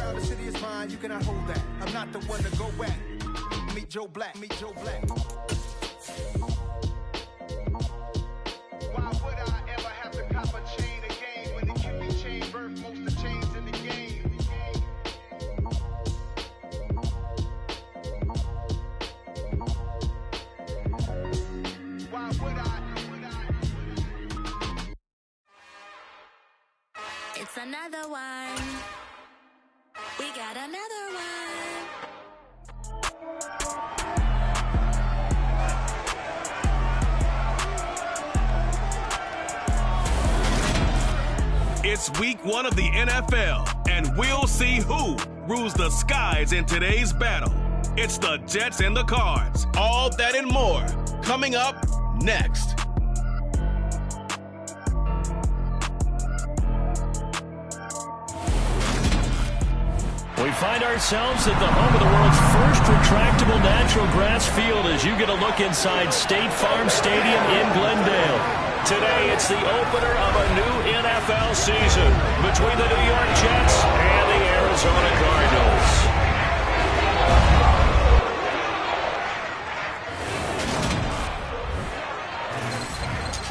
down, the city is mine, you cannot hold that. I'm not the one to go back. Meet Joe Black, meet Joe Black. Why would I ever have to cop a chain again when it can be chain birth, most of chains in the game? Why would I? It's another one. We got another one. It's week 1 of the NFL, and we'll see who rules the skies in today's battle. It's the Jets and the Cards. All that and more coming up next. We find ourselves at the home of the world's first retractable natural grass field as you get a look inside State Farm Stadium in Glendale. Today, it's the opener of a new NFL season between the New York Jets and the Arizona Cardinals.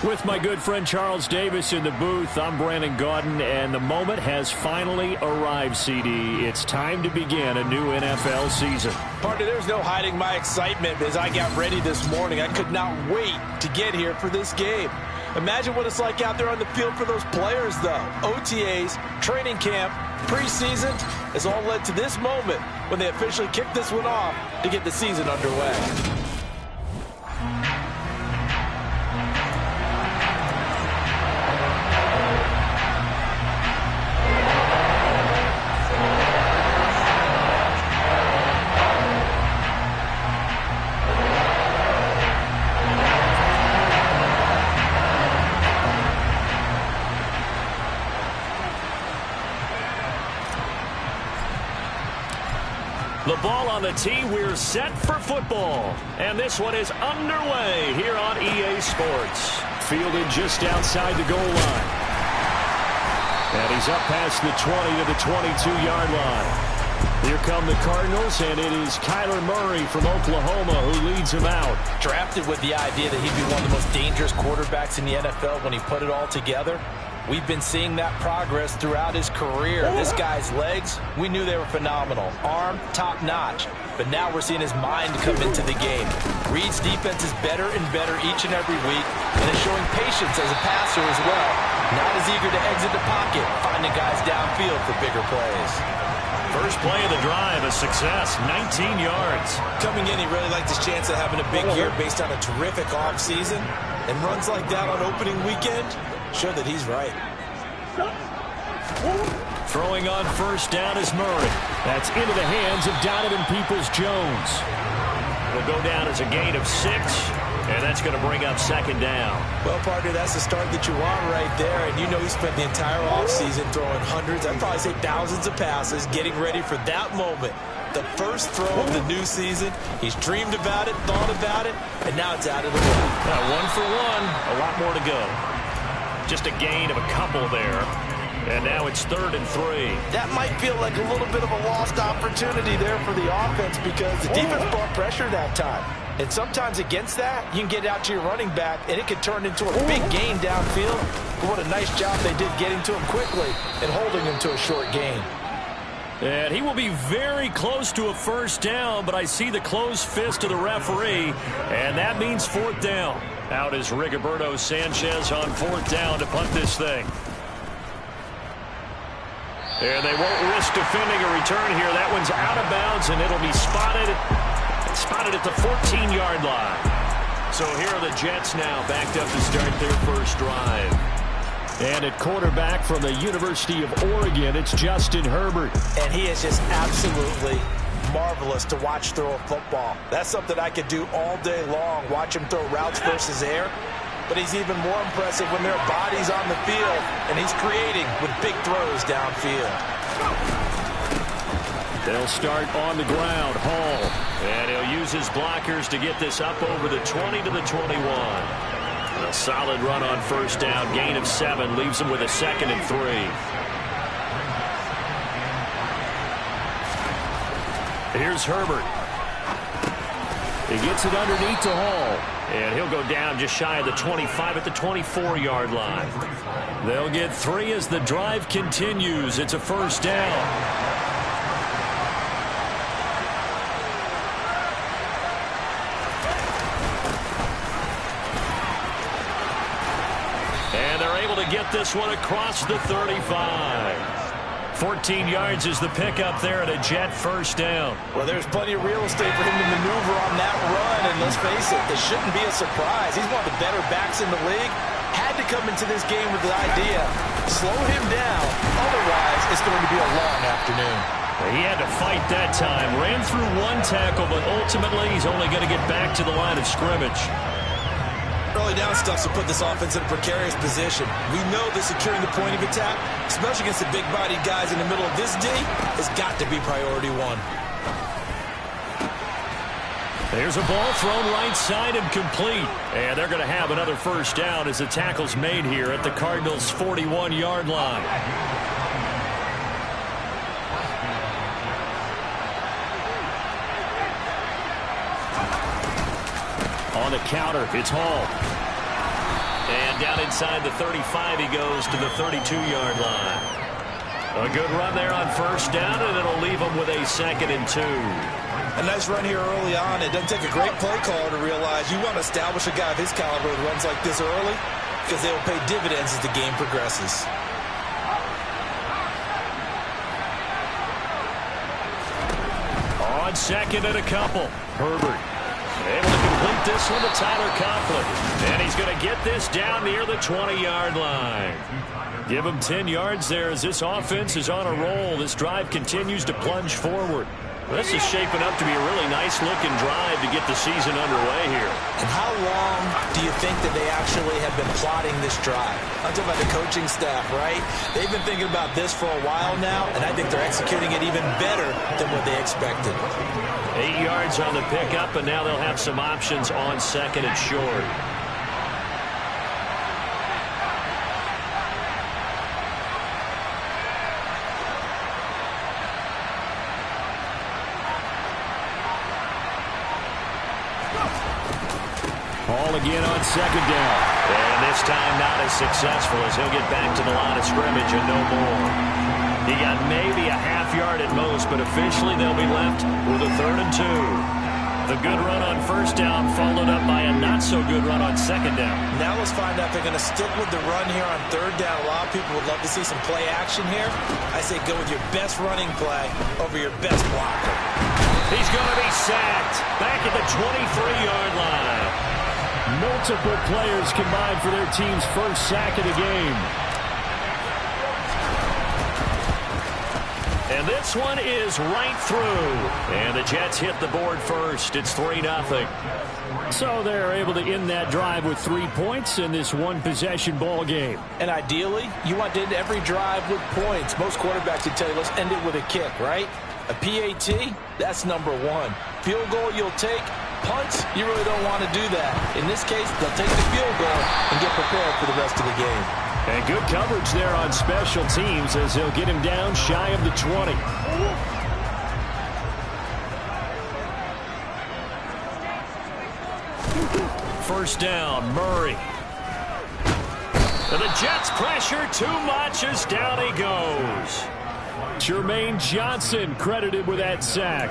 With my good friend Charles Davis in the booth, I'm Brandon Gaudin, and the moment has finally arrived, CD. It's time to begin a new NFL season. Partner, there's no hiding my excitement as I got ready this morning. I could not wait to get here for this game. Imagine what it's like out there on the field for those players, though. OTAs, training camp, preseason has all led to this moment when they officially kick this one off to get the season underway. The ball on the tee, we're set for football. And this one is underway here on EA Sports. Fielded just outside the goal line. And he's up past the 20 to the 22-yard line. Here come the Cardinals, and it is Kyler Murray from Oklahoma who leads him out. Drafted with the idea that he'd be one of the most dangerous quarterbacks in the NFL when he put it all together. We've been seeing that progress throughout his career. This guy's legs, we knew they were phenomenal. Arm, top-notch. But now we're seeing his mind come into the game. Reed's defense is better and better each and every week, and is showing patience as a passer as well. Not as eager to exit the pocket, finding guys downfield for bigger plays. First play of the drive, a success, 19 yards. Coming in, he really liked his chance of having a big year based on a terrific offseason. And runs like that on opening weekend show that he's right. Throwing on first down is Murray. That's into the hands of Donovan Peoples-Jones. Will go down as a gain of 6, and that's going to bring up second down. Well, partner, that's the start that you want right there, and you know he spent the entire offseason throwing hundreds, I'd probably say thousands of passes, getting ready for that moment. The first throw of the new season. He's dreamed about it, thought about it, and now it's out of the way. Now 1 for 1, a lot more to go. Just a gain of a couple there. And now it's 3rd and 3. That might feel like a little bit of a lost opportunity there for the offense because the defense brought pressure that time. And sometimes against that, you can get out to your running back, and it could turn into a big gain downfield. But what a nice job they did getting to him quickly and holding him to a short gain. And he will be very close to a first down, but I see the closed fist of the referee, and that means 4th down. Out is Rigoberto Sanchez on 4th down to punt this thing. And they won't risk defending a return here. That one's out of bounds, and it'll be spotted at the 14-yard line. So here are the Jets now backed up to start their first drive. And at quarterback from the University of Oregon, it's Justin Herbert. And he is just absolutely marvelous to watch throw a football. That's something I could do all day long, watch him throw routes versus air. But he's even more impressive when there are bodies on the field, and he's creating with big throws downfield. They'll start on the ground, Hall. And he'll use his blockers to get this up over the 20 to the 21. A solid run on first down, gain of 7, leaves him with a 2nd and 3. Here's Herbert. He gets it underneath to Hall. And he'll go down just shy of the 25 at the 24-yard line. They'll get 3 as the drive continues. It's a first down. And they're able to get this one across the 35. 14 yards is the pickup there at a Jet first down. Well, there's plenty of real estate for him to maneuver on that run, and let's face it, this shouldn't be a surprise. He's one of the better backs in the league. Had to come into this game with the idea, slow him down, otherwise it's going to be a long afternoon. He had to fight that time. Ran through 1 tackle, but ultimately he's only going to get back to the line of scrimmage. Early down stuff to put this offense in a precarious position. We know that securing the point of attack, especially against the big-bodied guys in the middle of this D, has got to be priority 1. There's a ball thrown right side and complete. And they're going to have another first down as the tackle's made here at the Cardinals' 41-yard line. On the counter, it's Hall. And down inside the 35, he goes to the 32-yard line. A good run there on first down, and it'll leave him with a 2nd and 2. A nice run here early on. It doesn't take a great play caller to realize you want to establish a guy of his caliber with runs like this early because they will pay dividends as the game progresses. On 2nd and a couple, Herbert. Able to complete this one to Tyler Conklin. And he's going to get this down near the 20-yard line. Give him 10 yards there as this offense is on a roll. This drive continues to plunge forward. This is shaping up to be a really nice-looking drive to get the season underway here. And how long do you think that they actually have been plotting this drive? I'm talking about the coaching staff, right? They've been thinking about this for a while now, and I think they're executing it even better than what they expected. 8 yards on the pickup, and now they'll have some options on 2nd and short. Hall again on 2nd down. And this time not as successful as he'll get back to the line of scrimmage and no more. He got maybe a half yard at most, but officially they'll be left with a 3rd and 2. The good run on first down followed up by a not-so-good run on 2nd down. Now let's find out if they're going to stick with the run here on 3rd down. A lot of people would love to see some play action here. I say go with your best running play over your best blocker. He's going to be sacked back at the 23-yard line. Multiple players combined for their team's first sack of the game. And this one is right through. And the Jets hit the board first. It's 3-0. So they're able to end that drive with 3 points in this one-possession ball game. And ideally, you want to end every drive with points. Most quarterbacks would tell you, let's end it with a kick, right? A PAT, that's number 1. Field goal you'll take. Punts, you really don't want to do that. In this case, they'll take the field goal and get prepared for the rest of the game. And good coverage there on special teams as he'll get him down shy of the 20. First down, Murray. And the Jets pressure too much as down he goes. Jermaine Johnson credited with that sack.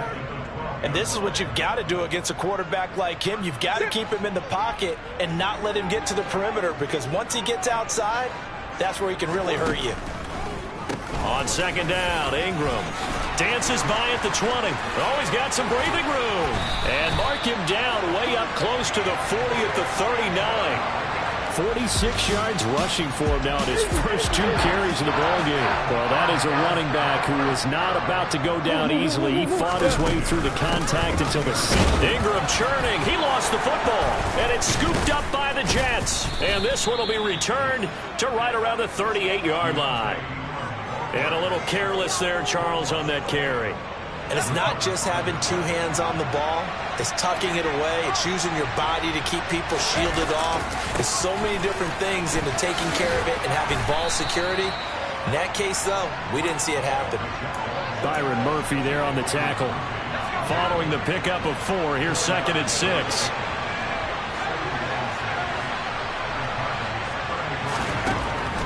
And this is what you've got to do against a quarterback like him. You've got to keep him in the pocket and not let him get to the perimeter, because once he gets outside, that's where he can really hurt you. On 2nd down, Ingram dances by at the 20. Always got some breathing room. And mark him down way up close to the 40 at the 39. 46 yards rushing for him now in his first 2 carries in the ballgame. Well, that is a running back who is not about to go down easily. He fought his way through the contact until the seat. Ingram churning. He lost the football, and it's scooped up by the Jets. And this one will be returned to right around the 38-yard line. And a little careless there, Charles, on that carry. And it's not just having 2 hands on the ball. It's tucking it away. It's using your body to keep people shielded off. There's so many different things into taking care of it and having ball security. In that case, though, we didn't see it happen. Byron Murphy there on the tackle. following the pickup of 4. Here's 2nd and 6.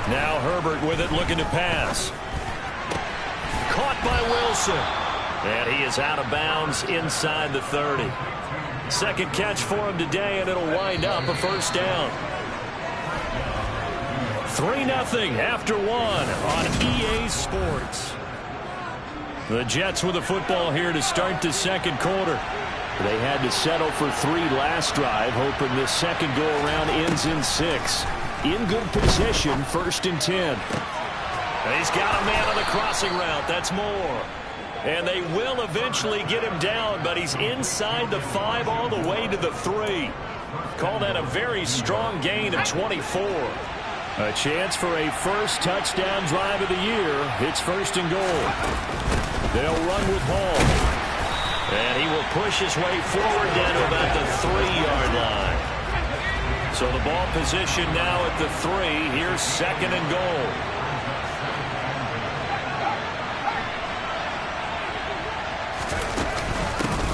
Now Herbert with it, looking to pass. Caught by Wilson. And he is out of bounds inside the 30. Second catch for him today, and it'll wind up a first down. 3-0 after 1 on EA Sports. The Jets with the football here to start the second quarter. They had to settle for 3 last drive, hoping this second go-around ends in 6. In good position, 1st and 10. He's got a man on the crossing route. That's Moore. And they will eventually get him down, but he's inside the 5 all the way to the 3. Call that a very strong gain of 24. A chance for a first touchdown drive of the year. It's 1st and goal. They'll run with Hall. And he will push his way forward down to about the 3-yard line. So the ball position now at the 3. Here's 2nd and goal.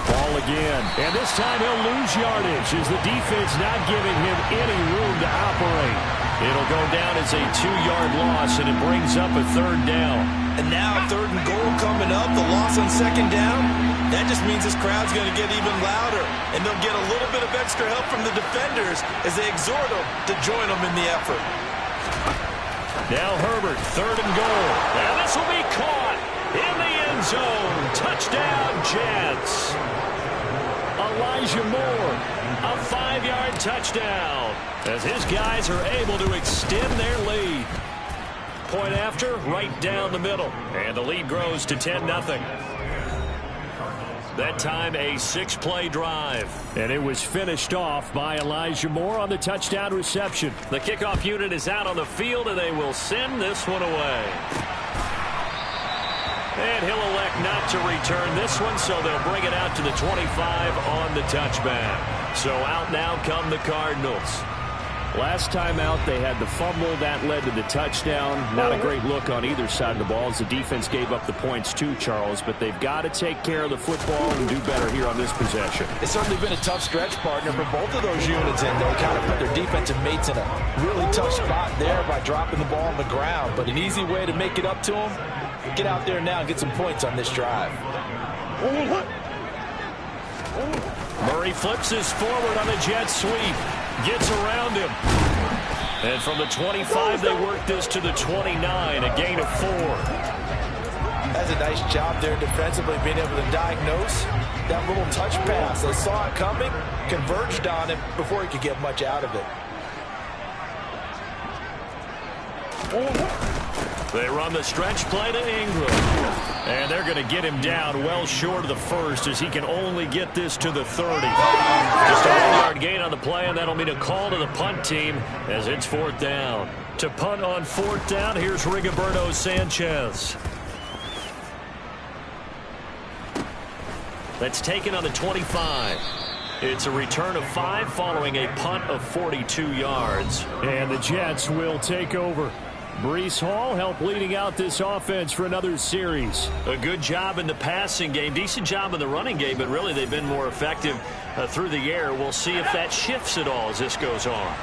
Ball again. And this time he'll lose yardage as the defense not giving him any room to operate. It'll go down as a 2-yard loss, and it brings up a 3rd down. And now 3rd and goal coming up. The loss on 2nd down. That just means this crowd's going to get even louder. And they'll get a little bit of extra help from the defenders as they exhort them to join them in the effort. Now Herbert, 3rd and goal. And this will be caught in the end zone. Touchdown, Jets. Elijah Moore, a 5-yard touchdown as his guys are able to extend their lead. Point after, right down the middle. And the lead grows to 10-0. That time a 6-play drive. And it was finished off by Elijah Moore on the touchdown reception. The kickoff unit is out on the field, and they will send this one away. And he'll elect not to return this one, so they'll bring it out to the 25 on the touchback. So out now come the Cardinals. Last time out, they had the fumble. That led to the touchdown. Not a great look on either side of the ball as the defense gave up the points too, Charles. But they've got to take care of the football and do better here on this possession. It's certainly been a tough stretch, partner, for both of those units. And they kind of put their defensive mates in a really tough spot there by dropping the ball on the ground. But an easy way to make it up to them, get out there now and get some points on this drive. Murray flips his forward on the jet sweep. Gets around him. And from the 25, they work this to the 29, a gain of 4. That's a nice job there defensively, being able to diagnose that little touch pass. They saw it coming, converged on it before he could get much out of it. They run the stretch play to Ingram. And they're going to get him down well short of the 1st as he can only get this to the 30. Just a 1-yard gain on the play, and that'll mean a call to the punt team as it's 4th down. To punt on 4th down, here's Rigoberto Sanchez. That's taken on the 25. It's a return of 5 following a punt of 42 yards. And the Jets will take over. Breece Hall helped leading out this offense for another series. A good job in the passing game, decent job in the running game, but really they've been more effective through the air. We'll see if that shifts at all as this goes on.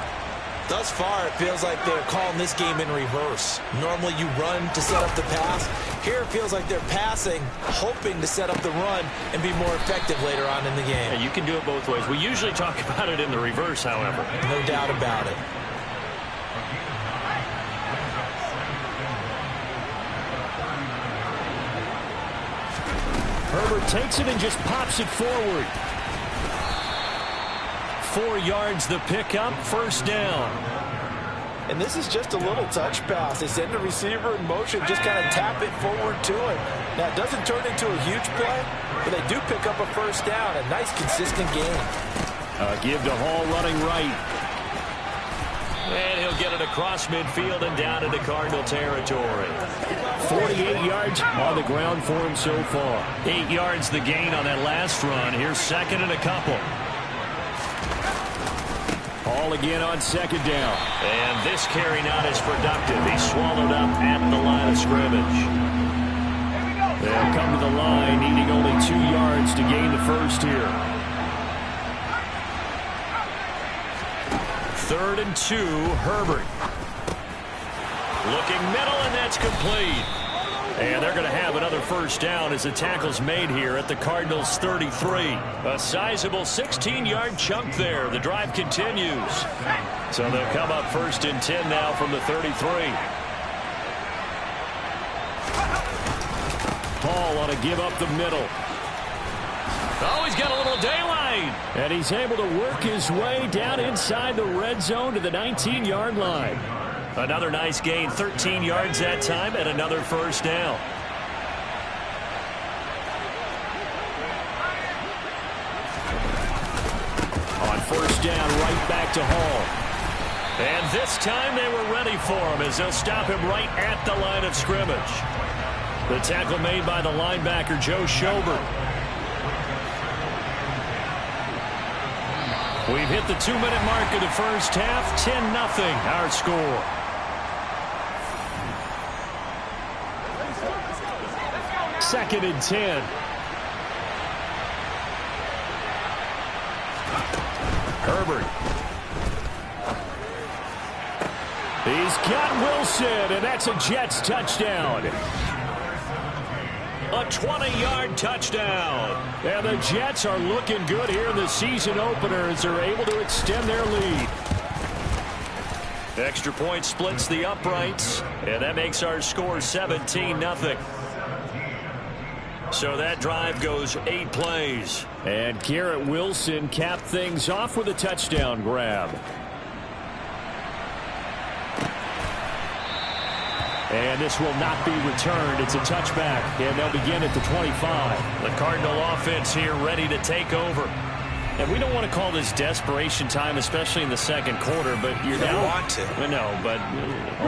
Thus far, it feels like they're calling this game in reverse. Normally you run to set up the pass. Here it feels like they're passing, hoping to set up the run and be more effective later on in the game. Yeah, you can do it both ways. We usually talk about it in the reverse, however. No doubt about it. Herbert takes it and just pops it forward. 4 yards the pickup, 1st down. And this is just a little touch pass. They send the receiver in motion, just kind of tap it forward to him. Now, it doesn't turn into a huge play, but they do pick up a 1st down. A nice, consistent gain. Give to Hall running right. And he'll get it across midfield and down into Cardinal territory. 48 yards on the ground for him so far. 8 yards the gain on that last run. Here's 2nd and a couple. Hall again on 2nd down. And this carry not as productive. He's swallowed up at the line of scrimmage. They'll come to the line, needing only 2 yards to gain the first here. 3rd and 2, Herbert. Looking middle, and that's complete. And they're going to have another first down as the tackle's made here at the Cardinals' 33. A sizable 16-yard chunk there. The drive continues. So they'll come up 1st and 10 now from the 33. Paul on a give up the middle. Oh, he's got a little daylight. And he's able to work his way down inside the red zone to the 19-yard line. Another nice gain, 13 yards that time, and another first down. On first down, right back to Hall. And this time they were ready for him as they'll stop him right at the line of scrimmage. The tackle made by the linebacker, Joe Schobert. We've hit the 2-minute mark of the first half, 10-0 our score. Second and 10. Herbert. He's got Wilson, and that's a Jets touchdown. A 20-yard touchdown. And the Jets are looking good here in the season opener as they're able to extend their lead. Extra point splits the uprights, and that makes our score 17-0. So that drive goes 8 plays. And Garrett Wilson capped things off with a touchdown grab. And this will not be returned. It's a touchback, and they'll begin at the 25. The Cardinal offense here ready to take over. And we don't want to call this desperation time, especially in the second quarter, but you're down. You want to. No, but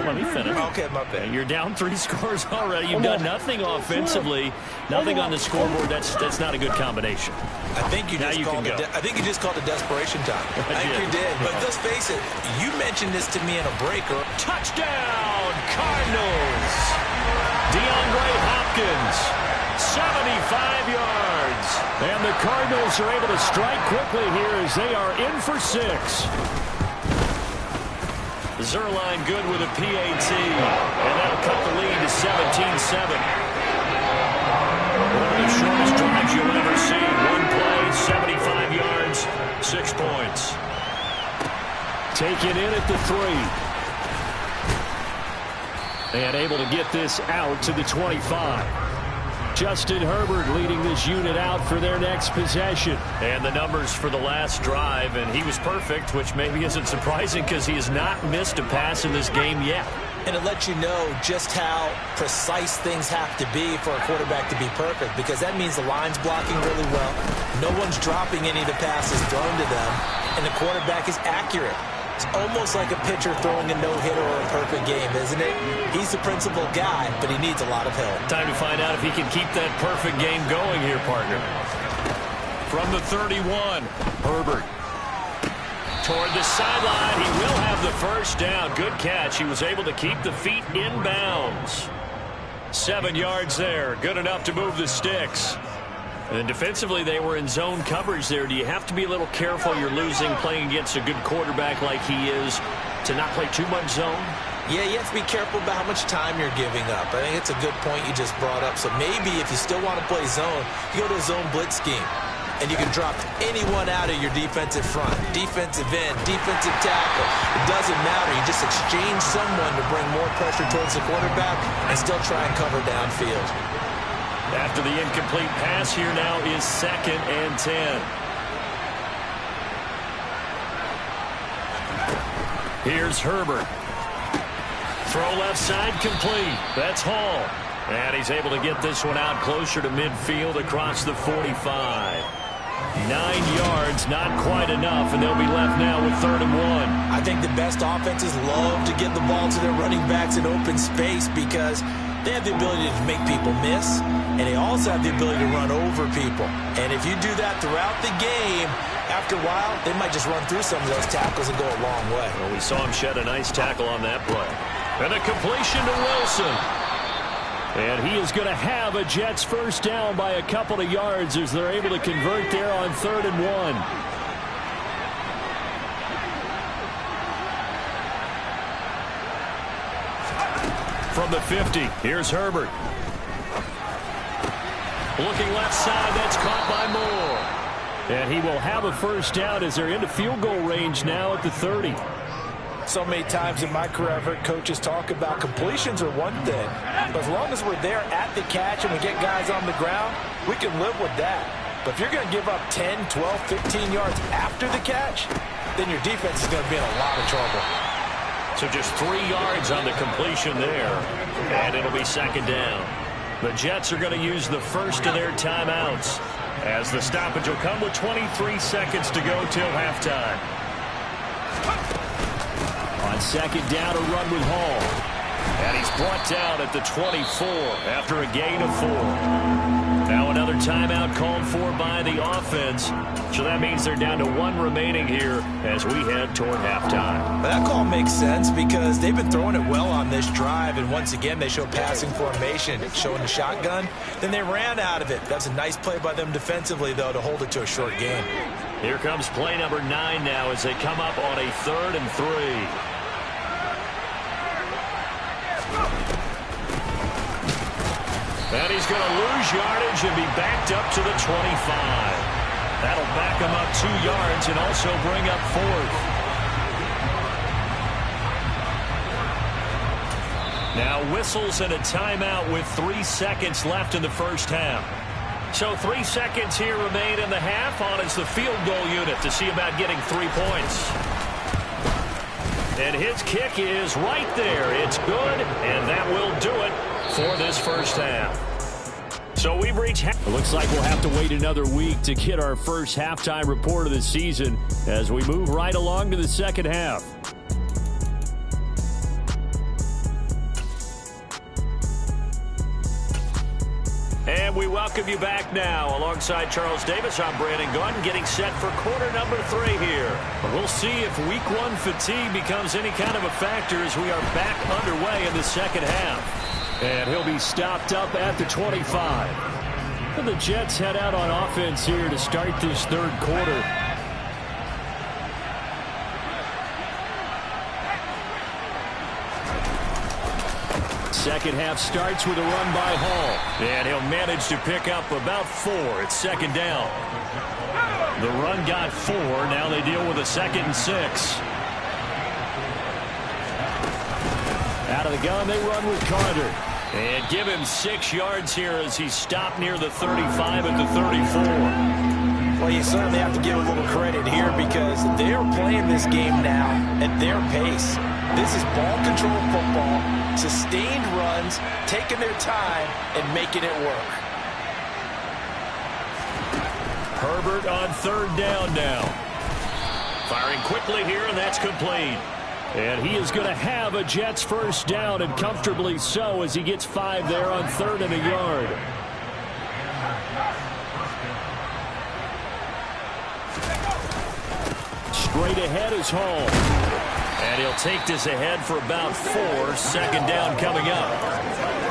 let me finish. Okay, my bad. You're down 3 scores already. You've done nothing offensively, nothing on the scoreboard. That's not a good combination. I think you just called it desperation time. I think you did. But let's face it, you mentioned this to me in a breaker. Touchdown, Cardinals! DeAndre Hopkins, 75 yards. And the Cardinals are able to strike quickly here as they are in for 6. Zerline good with a PAT, and that'll cut the lead to 17-7. One of the shortest drives you'll ever see. 1 play, 75 yards, 6 points. Taken in at the 3. And able to get this out to the 25. Justin Herbert leading this unit out for their next possession. And the numbers for the last drive, and he was perfect, which maybe isn't surprising because he has not missed a pass in this game yet. And it lets you know just how precise things have to be for a quarterback to be perfect, because that means the line's blocking really well. No one's dropping any of the passes thrown to them, and the quarterback is accurate. It's almost like a pitcher throwing a no-hitter or a perfect game, isn't it? He's the principal guy, but he needs a lot of help. Time to find out if he can keep that perfect game going here, partner. From the 31, Herbert. Toward the sideline, he will have the first down. Good catch. He was able to keep the feet in bounds. 7 yards there. Good enough to move the sticks. And defensively, they were in zone coverage there. Do you have to be a little careful? You're losing playing against a good quarterback like he is to not play too much zone? Yeah, you have to be careful about how much time you're giving up. I think it's a good point you just brought up. So maybe if you still want to play zone, you go to a zone blitz scheme. And you can drop anyone out of your defensive front. Defensive end, defensive tackle. It doesn't matter. You just exchange someone to bring more pressure towards the quarterback and still try and cover downfield. After the incomplete pass, here now is 2nd and 10. Here's Herbert. Throw left side complete. That's Hall. And he's able to get this one out closer to midfield across the 45. 9 yards, not quite enough, and they'll be left now with 3rd and 1. I think the best offenses love to get the ball to their running backs in open space because they have the ability to make people miss, and they also have the ability to run over people. And if you do that throughout the game, after a while, they might just run through some of those tackles and go a long way. Well, we saw him shed a nice tackle on that play. And a completion to Wilson. And he is going to have a Jets first down by a couple of yards as they're able to convert there on 3rd and 1. From the 50, here's Herbert. Looking left side, that's caught by Moore. And he will have a first down as they're into field goal range now at the 30. So many times in my career I've heard coaches talk about completions are one thing, but as long as we're there at the catch and we get guys on the ground, we can live with that. But if you're going to give up 10, 12, 15 yards after the catch, then your defense is going to be in a lot of trouble. So just 3 yards on the completion there, and it'll be 2nd down. The Jets are going to use the first of their timeouts as the stoppage will come with 23 seconds to go till halftime. On 2nd down, a run with Hall. And he's brought down at the 24 after a gain of 4. Now another timeout called for by the offense. So that means they're down to 1 remaining here as we head toward halftime. But that call makes sense because they've been throwing it well on this drive. And once again, they show passing formation, showing the shotgun. Then they ran out of it. That's a nice play by them defensively, though, to hold it to a short game. Here comes play number 9 now as they come up on a 3rd and 3. And he's going to lose yardage and be backed up to the 25. That'll back him up 2 yards and also bring up 4th. Now whistles and a timeout with 3 seconds left in the first half. So 3 seconds here remain in the half. On is the field goal unit to see about getting 3 points. And his kick is right there. It's good, and that will do it for this first half. So we've reached half. It looks like we'll have to wait another week to get our first halftime report of the season as we move right along to the second half. And we welcome you back now. Alongside Charles Davis, I'm Brandon Gunn, getting set for quarter number 3 here. We'll see if week 1 fatigue becomes any kind of a factor as we are back underway in the second half. And he'll be stopped up at the 25. And the Jets head out on offense here to start this 3rd quarter. Second half starts with a run by Hall. And he'll manage to pick up about 4. It's 2nd down. The run got 4. Now they deal with a 2nd and 6. Out of the gun, they run with Carter. And give him 6 yards here as he's stopped near the 35 at the 34. Well, you certainly have to give a little credit here because they're playing this game now at their pace. This is ball control football, sustained runs, taking their time, and making it work. Herbert on 3rd down now. Firing quickly here, and that's complete. And he is going to have a Jets first down, and comfortably so as he gets 5 there on 3rd and a yard. Straight ahead is Hall. And he'll take this ahead for about 4. 2nd down coming up.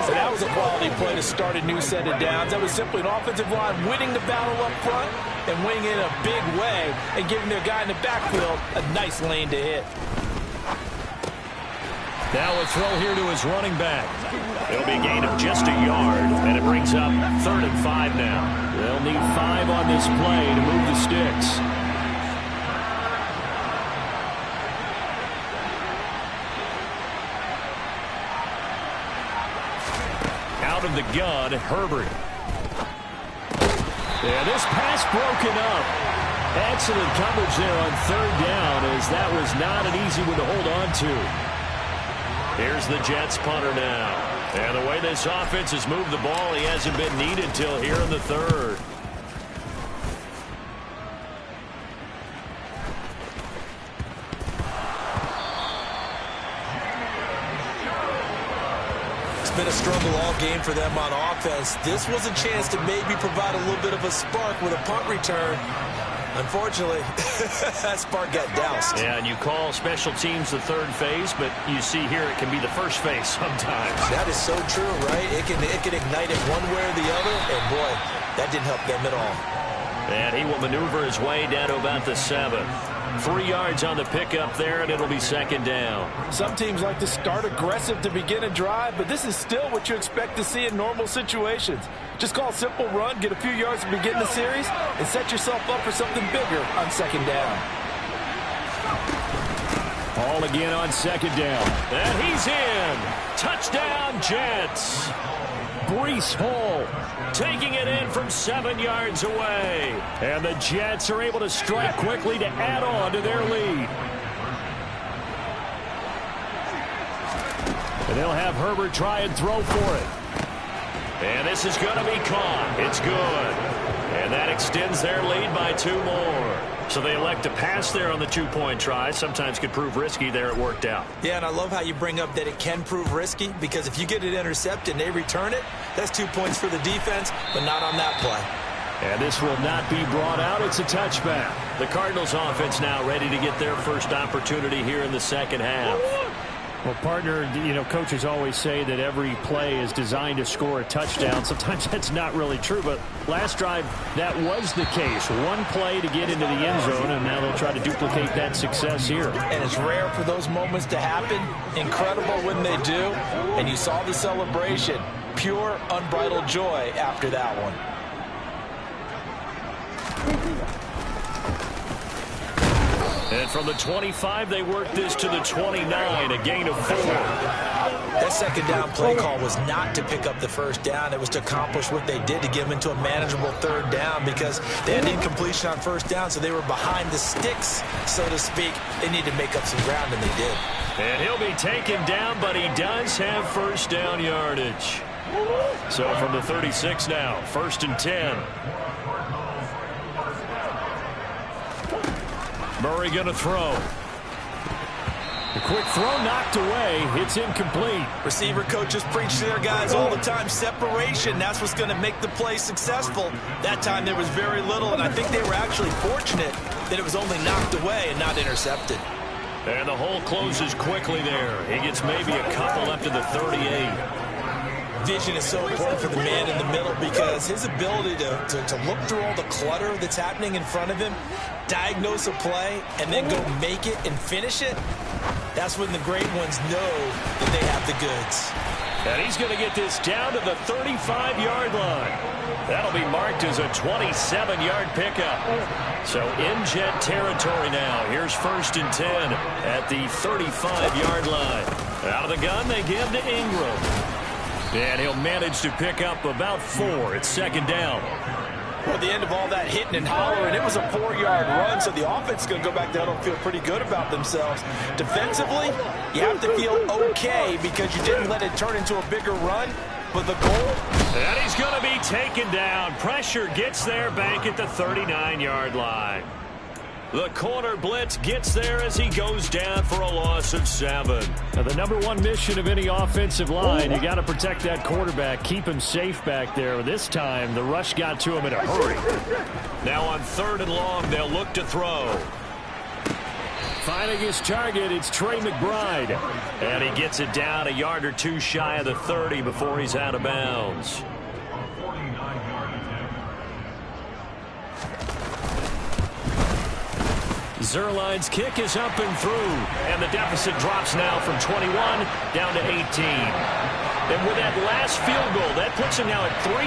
So that was a quality play to start a new set of downs. That was simply an offensive line winning the battle up front and winning it in a big way and giving their guy in the backfield a nice lane to hit. Now a throw here to his running back. It'll be a gain of just a yard, and it brings up 3rd and 5 now. They'll need 5 on this play to move the sticks. Out of the gun, Herbert. Yeah, this pass broken up. Excellent coverage there on 3rd down, as that was not an easy one to hold on to. Here's the Jets punter now. And the way this offense has moved the ball, he hasn't been needed till here in the 3rd. It's been a struggle all game for them on offense. This was a chance to maybe provide a little bit of a spark with a punt return. Unfortunately, that spark got doused. Yeah, and you call special teams the third phase, but you see here it can be the first phase sometimes. That is so true, right? It can ignite it one way or the other, and boy, that didn't help them at all. And he will maneuver his way down to about the 7. 3 yards on the pickup there, and it'll be second down. Some teams like to start aggressive to begin a drive, but this is still what you expect to see in normal situations. Just call a simple run, get a few yards to begin the series, and set yourself up for something bigger on second down. Ball again on second down. And he's in. Touchdown, Jets. Breece Hall taking it in from 7 yards away. And the Jets are able to strike quickly to add on to their lead. And they'll have Herbert try and throw for it. And this is going to be caught. It's good. And that extends their lead by 2 more. So they elect to pass there on the 2-point try. Sometimes could prove risky there. It worked out. Yeah, and I love how you bring up that it can prove risky, because if you get it intercepted and they return it, that's 2 points for the defense, but not on that play. And this will not be brought out. It's a touchback. The Cardinals offense now ready to get their first opportunity here in the second half. Well, partner, coaches always say that every play is designed to score a touchdown. Sometimes that's not really true, but last drive, that was the case. One play to get into the end zone, and now they'll try to duplicate that success here. And it's rare for those moments to happen. Incredible when they do. And you saw the celebration. Pure, unbridled joy after that one. And from the 25, they work this to the 29, a gain of 4. That second down play call was not to pick up the first down. It was to accomplish what they did, to get them into a manageable third down, because they had incompletion on first down, so they were behind the sticks, so to speak. They needed to make up some ground, and they did. And he'll be taken down, but he does have first down yardage. So from the 36 now, 1st and 10. Murray going to throw. The quick throw knocked away. It's incomplete. Receiver coaches preach to their guys all the time. Separation, that's what's going to make the play successful. That time there was very little, and I think they were actually fortunate that it was only knocked away and not intercepted. And the hole closes quickly there. He gets maybe a couple up to the 38. Vision is so important for the man in the middle, because his ability to look through all the clutter that's happening in front of him, diagnose a play, and then go make it and finish it, that's when the great ones know that they have the goods. And he's going to get this down to the 35-yard line. That'll be marked as a 27-yard pickup. So in Jet territory now. Here's 1st and 10 at the 35-yard line. Out of the gun, they give to Ingram. And he'll manage to pick up about 4. It's second down. Well, at the end of all that hitting and hollering, it was a 4-yard run, so the offense is going to go back down and feel pretty good about themselves. Defensively, you have to feel okay because you didn't let it turn into a bigger run, but the goal... And he's going to be taken down. Pressure gets there back at the 39-yard line. The corner blitz gets there as he goes down for a loss of 7. Now, the #1 mission of any offensive line, you got to protect that quarterback, keep him safe back there. This time, the rush got to him in a hurry. Now on 3rd and long, they'll look to throw. Finding his target, it's Trey McBride. And he gets it down a yard or 2 shy of the 30 before he's out of bounds. Zerline's kick is up and through, and the deficit drops now from 21 down to 18. And with that last field goal, that puts him now at 300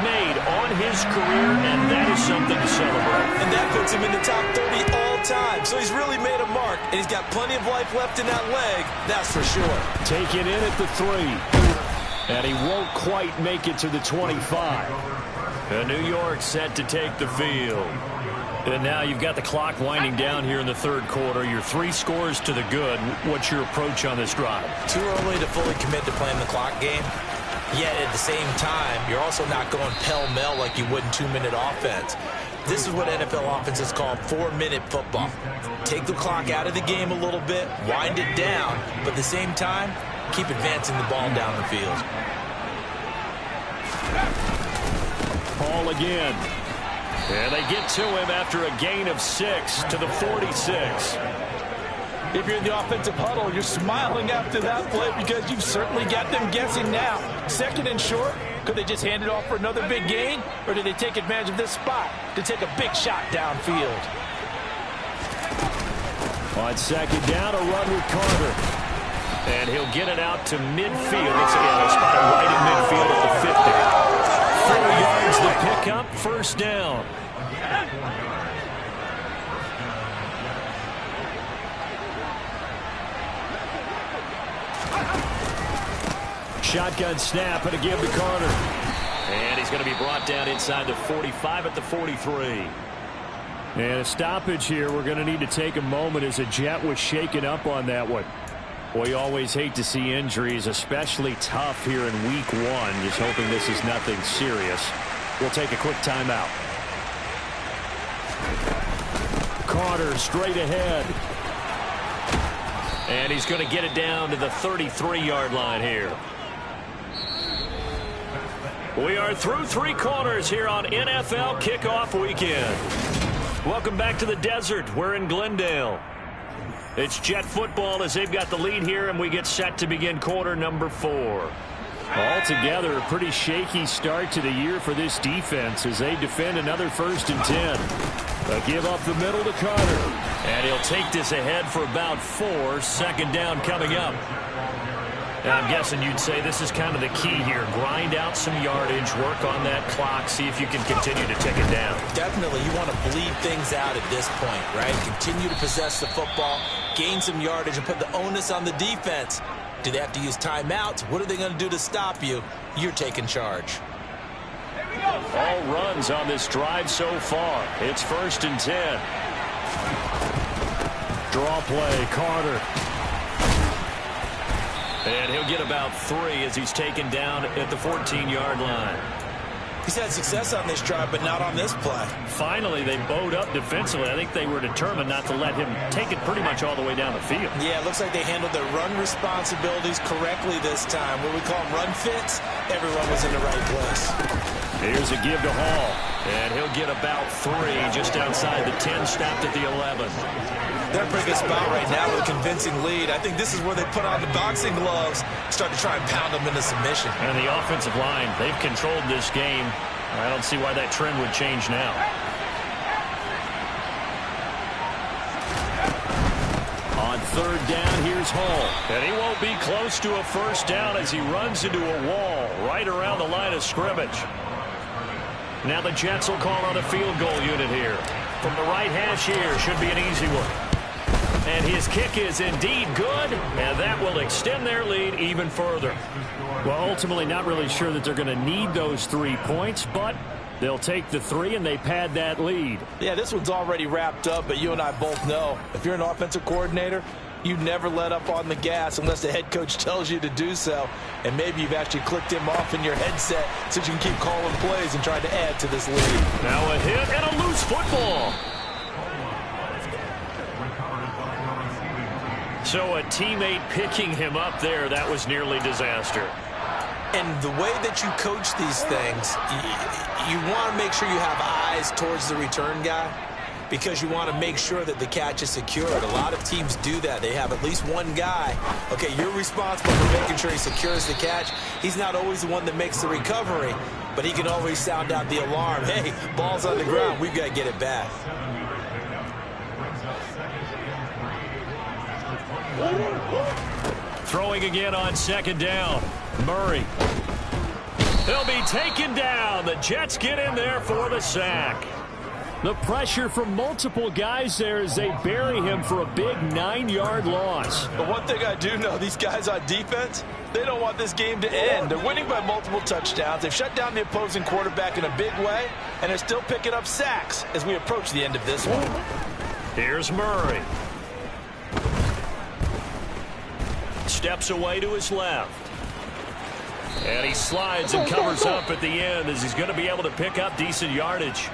made on his career, and that is something to celebrate. And that puts him in the top 30 all time. So he's really made a mark, and he's got plenty of life left in that leg, that's for sure. Take it in at the 3. And he won't quite make it to the 25. And New York set to take the field. And now you've got the clock winding down here in the 3rd quarter. Your 3 scores to the good. What's your approach on this drive? Too early to fully commit to playing the clock game. Yet at the same time, you're also not going pell-mell like you would in 2-minute offense. This is what NFL offenses call 4-minute football. Take the clock out of the game a little bit, wind it down, but at the same time, keep advancing the ball down the field. Ball again. And they get to him after a gain of 6 to the 46. If you're in the offensive huddle, you're smiling after that play because you've certainly got them guessing now. 2nd and short, could they just hand it off for another big gain? Or did they take advantage of this spot to take a big shot downfield? On 2nd down, a run with Carter. And he'll get it out to midfield. Let's see, they'll spot it right in midfield at the 50. 4 yards to pick up, 1st down. Shotgun snap and a give to Carter. And he's going to be brought down inside the 45 at the 43. And a stoppage here. We're going to need to take a moment as a Jet was shaken up on that one. Boy, you always hate to see injuries, especially tough here in week 1. Just hoping this is nothing serious. We'll take a quick timeout. Carter straight ahead. And he's going to get it down to the 33-yard line here. We are through 3 quarters here on NFL Kickoff Weekend. Welcome back to the desert. We're in Glendale. It's Jet football as they've got the lead here, and we get set to begin quarter number 4. Altogether, a pretty shaky start to the year for this defense as they defend another 1st and 10. A give up the middle to Carter. And he'll take this ahead for about 4. 2nd down coming up. And I'm guessing you'd say this is kind of the key here. Grind out some yardage, work on that clock, see if you can continue to take it down. Definitely, you want to bleed things out at this point, right? Continue to possess the football, gain some yardage, and put the onus on the defense. Do they have to use timeouts? What are they going to do to stop you? You're taking charge. All runs on this drive so far. It's 1st and 10. Draw play, Carter. And he'll get about 3 as he's taken down at the 14-yard line. He's had success on this drive, but not on this play. Finally, they bowed up defensively. I think they were determined not to let him take it pretty much all the way down the field. Yeah, it looks like they handled their run responsibilities correctly this time. What we call them run fits, everyone was in the right place. Here's a give to Hall. And he'll get about 3 just outside the 10, stopped at the 11. They're in a pretty good spot right now with a convincing lead. I think this is where they put on the boxing gloves, start to try and pound them into submission. And the offensive line, they've controlled this game. I don't see why that trend would change now. On 3rd down, here's Hall. And he won't be close to a 1st down as he runs into a wall right around the line of scrimmage. Now the Jets will call on a field goal unit here. From the right hash here, should be an easy one. And his kick is indeed good, and that will extend their lead even further. Well, ultimately not really sure that they're going to need those 3 points, but they'll take the 3 and they pad that lead. Yeah, this one's already wrapped up, but you and I both know if you're an offensive coordinator, you never let up on the gas unless the head coach tells you to do so. And maybe you've actually clicked him off in your headset so you can keep calling plays and trying to add to this lead. Now a hit and a loose football. So a teammate picking him up there, that was nearly disaster. And the way that you coach these things, you want to make sure you have eyes towards the return guy, because you want to make sure that the catch is secured. A lot of teams do that. They have at least one guy. Okay, you're responsible for making sure he secures the catch. He's not always the one that makes the recovery, but he can always sound out the alarm. Hey, ball's on the ground. We've got to get it back. Throwing again on 2nd down. Murray. He'll be taken down. The Jets get in there for the sack. The pressure from multiple guys there as they bury him for a big 9-yard loss. But one thing I do know, these guys on defense, they don't want this game to end. They're winning by multiple touchdowns. They've shut down the opposing quarterback in a big way, and they're still picking up sacks as we approach the end of this one. Here's Murray. Steps away to his left. And he slides and covers up at the end as he's going to be able to pick up decent yardage.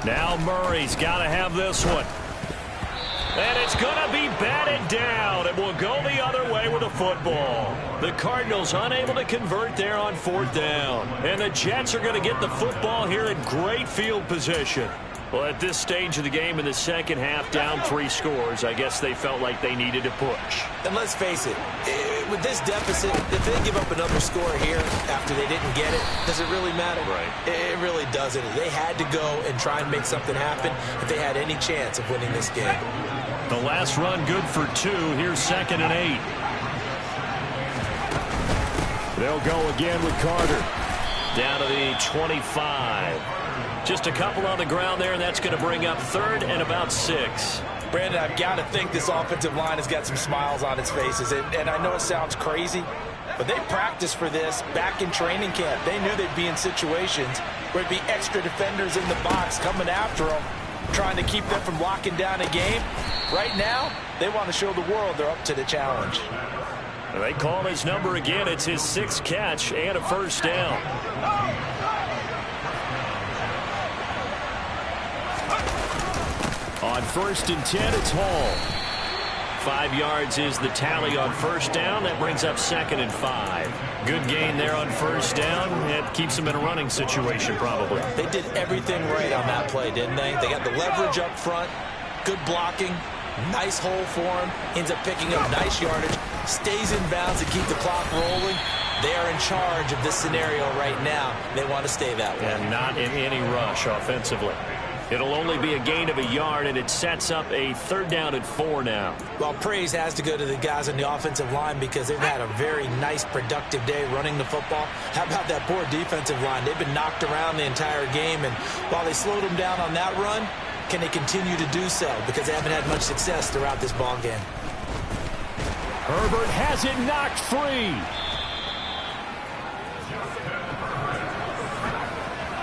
Now Murray's got to have this one. And it's going to be batted down. It will go the other way with the football. The Cardinals unable to convert there on 4th down. And the Jets are going to get the football here in great field position. Well, at this stage of the game in the second half, down 3 scores, I guess they felt like they needed to push. And let's face it, with this deficit, if they give up another score here after they didn't get it, does it really matter? Right. It really doesn't. They had to go and try and make something happen if they had any chance of winning this game. The last run good for 2. Here's 2nd and 8. They'll go again with Carter. Down to the 25. Just a couple on the ground there, and that's going to bring up 3rd and about 6. Brandon, I've got to think this offensive line has got some smiles on its faces. And I know it sounds crazy, but they practiced for this back in training camp. They knew they'd be in situations where it'd be extra defenders in the box coming after them, trying to keep them from locking down a game. Right now, they want to show the world they're up to the challenge. They call his number again. It's his 6th catch and a 1st down. On 1st and 10, it's Hall. 5 yards is the tally on 1st down. That brings up 2nd and 5. Good gain there on 1st down. It keeps them in a running situation, probably. They did everything right on that play, didn't they? They got the leverage up front, good blocking, nice hole for him, ends up picking up nice yardage, stays in bounds to keep the clock rolling. They are in charge of this scenario right now. They want to stay that way. And not in any rush offensively. It'll only be a gain of a yard, and it sets up a 3rd down and 4 now. Well, praise has to go to the guys on the offensive line because they've had a very nice, productive day running the football. How about that poor defensive line? They've been knocked around the entire game, and while they slowed them down on that run, can they continue to do so? Because they haven't had much success throughout this ball game. Herbert has it knocked free.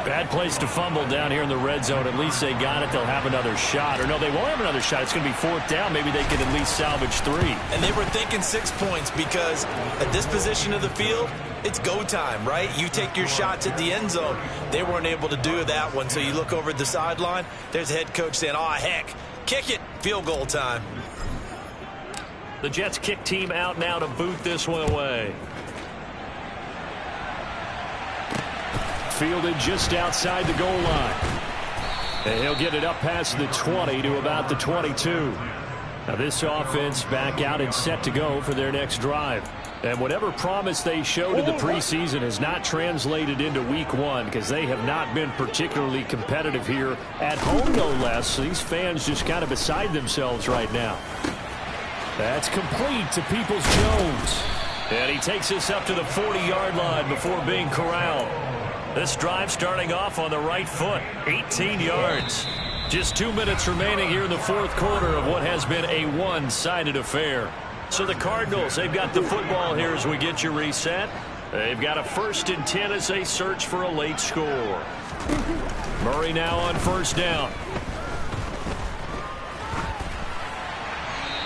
Bad place to fumble down here in the red zone. At least they got it. They'll have another shot. Or no, they won't have another shot. It's going to be 4th down. Maybe they can at least salvage 3. And they were thinking 6 points because at this position of the field, it's go time, right? You take your shots at the end zone. They weren't able to do that one. So you look over at the sideline. There's the head coach saying, oh, heck, kick it. Field goal time. The Jets kick team out now to boot this one away. Fielded just outside the goal line. And he'll get it up past the 20 to about the 22. Now this offense back out and set to go for their next drive. And whatever promise they showed in the preseason has not translated into week 1 because they have not been particularly competitive here at home, no less. These fans just kind of beside themselves right now. That's complete to Peoples-Jones. And he takes this up to the 40-yard line before being corralled. This drive starting off on the right foot, 18 yards. Just 2 minutes remaining here in the 4th quarter of what has been a one-sided affair. So the Cardinals, they've got the football here as we get you reset. They've got a 1st and 10 as they search for a late score. Murray now on 1st down.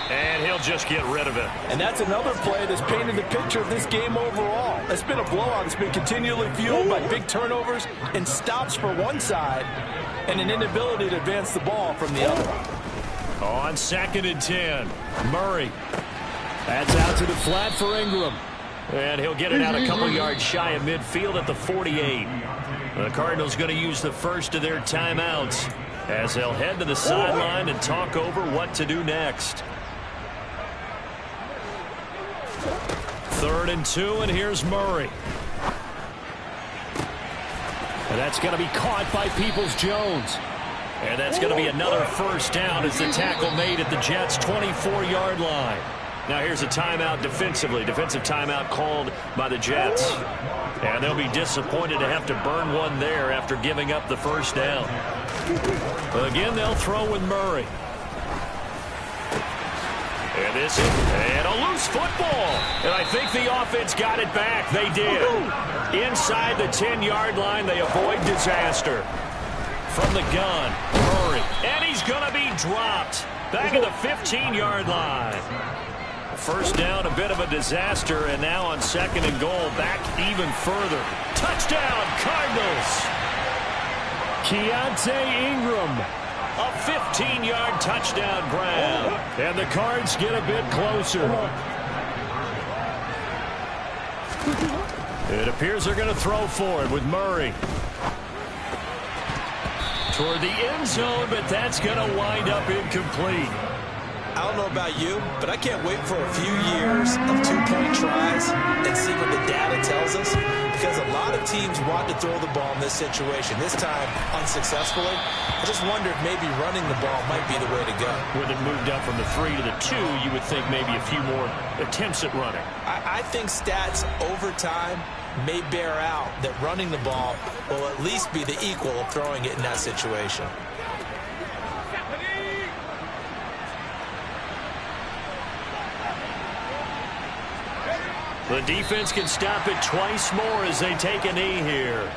And he'll just get rid of it. And that's another play that's painted the picture of this game overall. It's been a blowout. It's been continually fueled by big turnovers and stops for one side and an inability to advance the ball from the other. On 2nd and 10, Murray. That's out to the flat for Ingram. And he'll get it out a couple yards shy of midfield at the 48. The Cardinals going to use the first of their timeouts as they'll head to the sideline and talk over what to do next. 3rd and 2, and here's Murray. And that's going to be caught by Peoples-Jones. And that's going to be another 1st down as the tackle made at the Jets' 24-yard line. Now here's a timeout defensively. Defensive timeout called by the Jets. And they'll be disappointed to have to burn one there after giving up the 1st down. Again, they'll throw with Murray. And this is a loose football. And I think the offense got it back. They did. Inside the 10-yard line, they avoid disaster. From the gun, Murray. And he's going to be dropped. Back at the 15-yard line. 1st down, a bit of a disaster. And now on 2nd and goal, back even further. Touchdown, Cardinals. Keontae Ingram him. A 15-yard touchdown grab. And the Cards get a bit closer. It appears they're going to throw for it with Murray. Toward the end zone, but that's going to wind up incomplete. I don't know about you, but I can't wait for a few years of two-point tries and see what the data tells us, because a lot of teams want to throw the ball in this situation, this time unsuccessfully. I just wonder if maybe running the ball might be the way to go. With it moved up from the 3 to the 2, you would think maybe a few more attempts at running. I think stats over time may bear out that running the ball will at least be the equal of throwing it in that situation. The defense can stop it twice more as they take a knee here.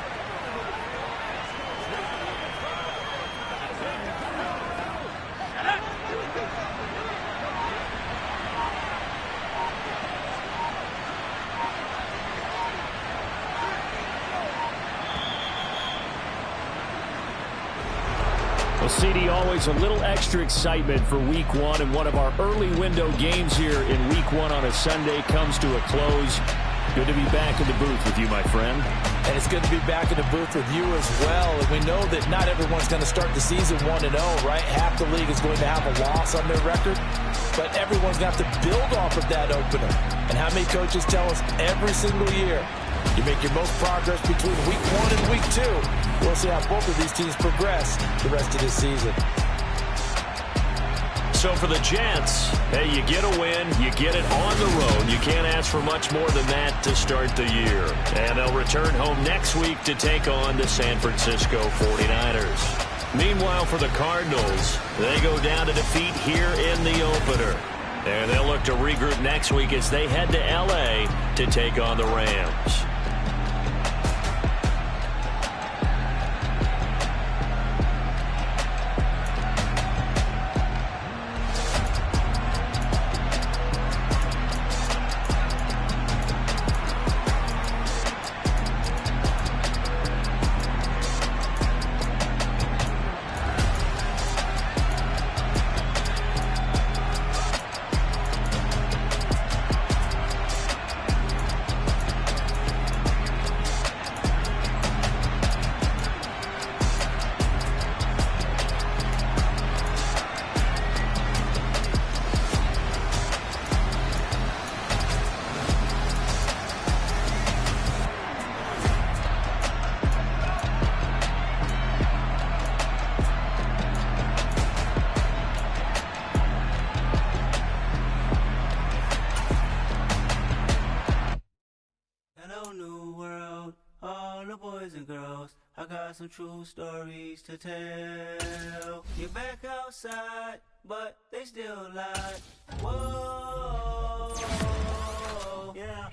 Well, CD, always a little extra excitement for Week 1, and one of our early window games here in Week 1 on a Sunday comes to a close. Good to be back in the booth with you, my friend. And it's good to be back in the booth with you as well. And we know that not everyone's going to start the season 1-0, right? Half the league is going to have a loss on their record. But everyone's going to have to build off of that opener. And how many coaches tell us every single year, you make your most progress between Week 1 and Week 2. We'll see how both of these teams progress the rest of this season. So for the Jets, hey, you get a win, you get it on the road. You can't ask for much more than that to start the year. And they'll return home next week to take on the San Francisco 49ers. Meanwhile, for the Cardinals, they go down to defeat here in the opener. And they'll look to regroup next week as they head to L.A. to take on the Rams. Some true stories to tell. You're back outside, but they still lie. Whoa, yeah.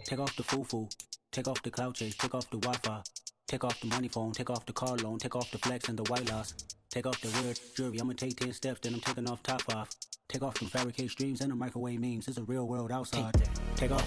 Take off the foo-foo, take off the cloud chase, take off the Wi-Fi, take off the money phone, take off the car loan, take off the flex and the white loss, take off the weird jewelry. I'ma take 10 steps, then I'm taking off top 5. Take off the fabricate streams and the microwave memes. It's a real world outside. Take off.